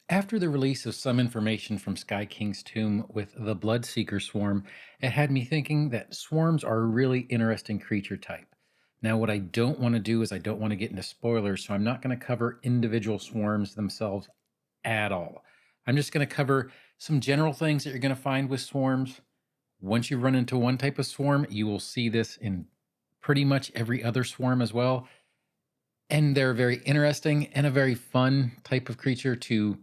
After the release of some information from Sky King's tomb with the Bloodseeker swarm, it had me thinking that swarms are a really interesting creature type. Now, what I don't want to do is I don't want to get into spoilers, so I'm not going to cover individual swarms themselves at all. I'm just going to cover some general things that you're going to find with swarms. Once you run into one type of swarm, you will see this in pretty much every other swarm as well. And they're very interesting and a very fun type of creature to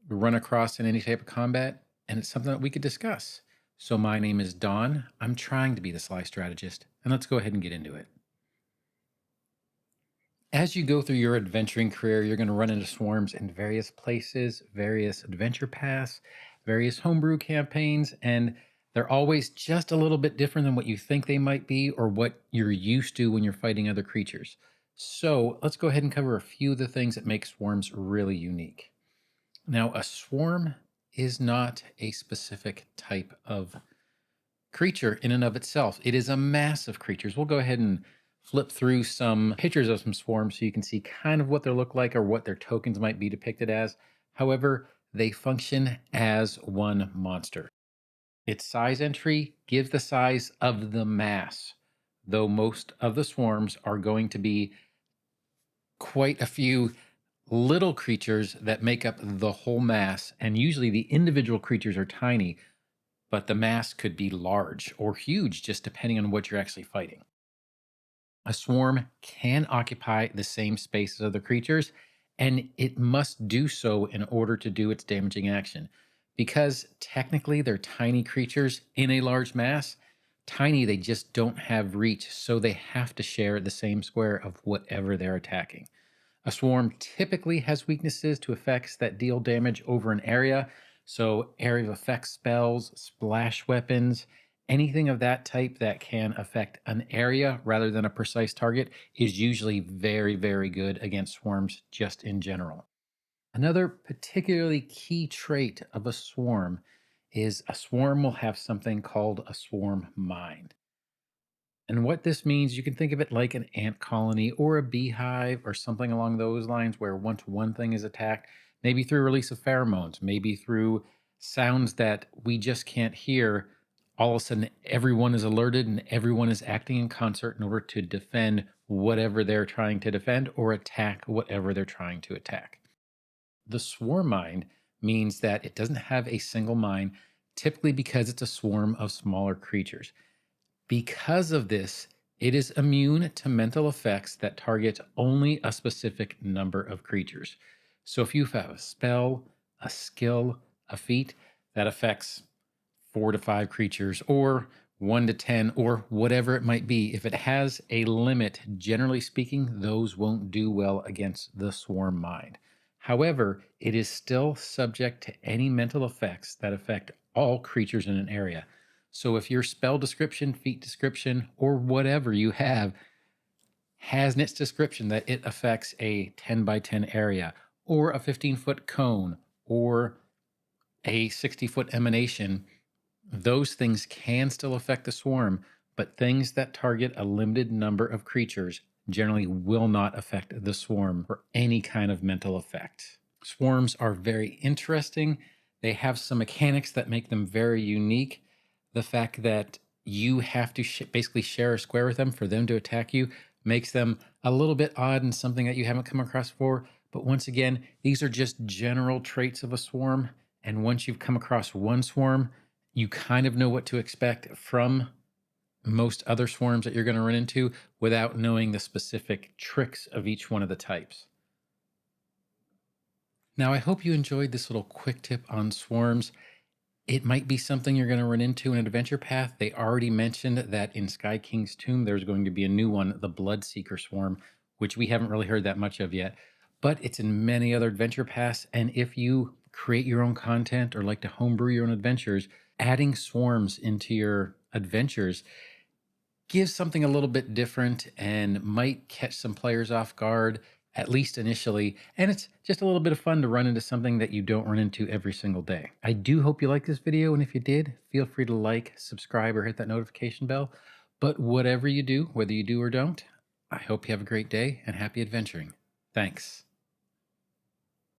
run across in any type of combat. And it's something that we could discuss. So, my name is Don. I'm trying to be the Sly Strategist. And let's go ahead and get into it. As you go through your adventuring career, you're going to run into swarms in various places, various adventure paths, various homebrew campaigns, and they're always just a little bit different than what you think they might be or what you're used to when you're fighting other creatures. So let's go ahead and cover a few of the things that make swarms really unique. Now, a swarm is not a specific type of creature in and of itself. It is a mass of creatures. We'll go ahead and flip through some pictures of some swarms so you can see kind of what they look like or what their tokens might be depicted as. However, they function as one monster. Its size entry gives the size of the mass, though most of the swarms are going to be quite a few little creatures that make up the whole mass, and usually the individual creatures are tiny, but the mass could be large or huge just depending on what you're actually fighting. A swarm can occupy the same space as other creatures, and it must do so in order to do its damaging action. Because technically they're tiny creatures in a large mass, tiny, they just don't have reach, so they have to share the same square of whatever they're attacking. A swarm typically has weaknesses to effects that deal damage over an area. So, area of effect spells, splash weapons, anything of that type that can affect an area rather than a precise target is usually very, very good against swarms just in general. Another particularly key trait of a swarm is a swarm will have something called a swarm mind. And what this means, you can think of it like an ant colony or a beehive or something along those lines, where once one thing is attacked, maybe through release of pheromones, maybe through sounds that we just can't hear, all of a sudden everyone is alerted and everyone is acting in concert in order to defend whatever they're trying to defend or attack whatever they're trying to attack. The swarm mind means that it doesn't have a single mind, typically because it's a swarm of smaller creatures. Because of this, it is immune to mental effects that target only a specific number of creatures. So if you have a spell, a skill, a feat that affects 4 to 5 creatures, or 1 to 10, or whatever it might be, if it has a limit, generally speaking, those won't do well against the swarm mind. However, it is still subject to any mental effects that affect all creatures in an area. So if your spell description, feat description, or whatever you have has in its description that it affects a 10 by 10 area, or a 15-foot cone, or a 60-foot emanation, those things can still affect the swarm, but things that target a limited number of creatures generally will not affect the swarm or any kind of mental effect. Swarms are very interesting. They have some mechanics that make them very unique. The fact that you have to basically share a square with them for them to attack you makes them a little bit odd and something that you haven't come across before. But once again, these are just general traits of a swarm. And once you've come across one swarm, you kind of know what to expect from most other swarms that you're going to run into without knowing the specific tricks of each one of the types. Now, I hope you enjoyed this little quick tip on swarms. It might be something you're going to run into in an adventure path. They already mentioned that in Sky King's tomb, there's going to be a new one, the Bloodseeker swarm, which we haven't really heard that much of yet. But it's in many other adventure paths. And if you create your own content or like to homebrew your own adventures, adding swarms into your adventures gives something a little bit different and might catch some players off guard, at least initially. And it's just a little bit of fun to run into something that you don't run into every single day. I do hope you liked this video. And if you did, feel free to like, subscribe, or hit that notification bell. But whatever you do, whether you do or don't, I hope you have a great day and happy adventuring. Thanks.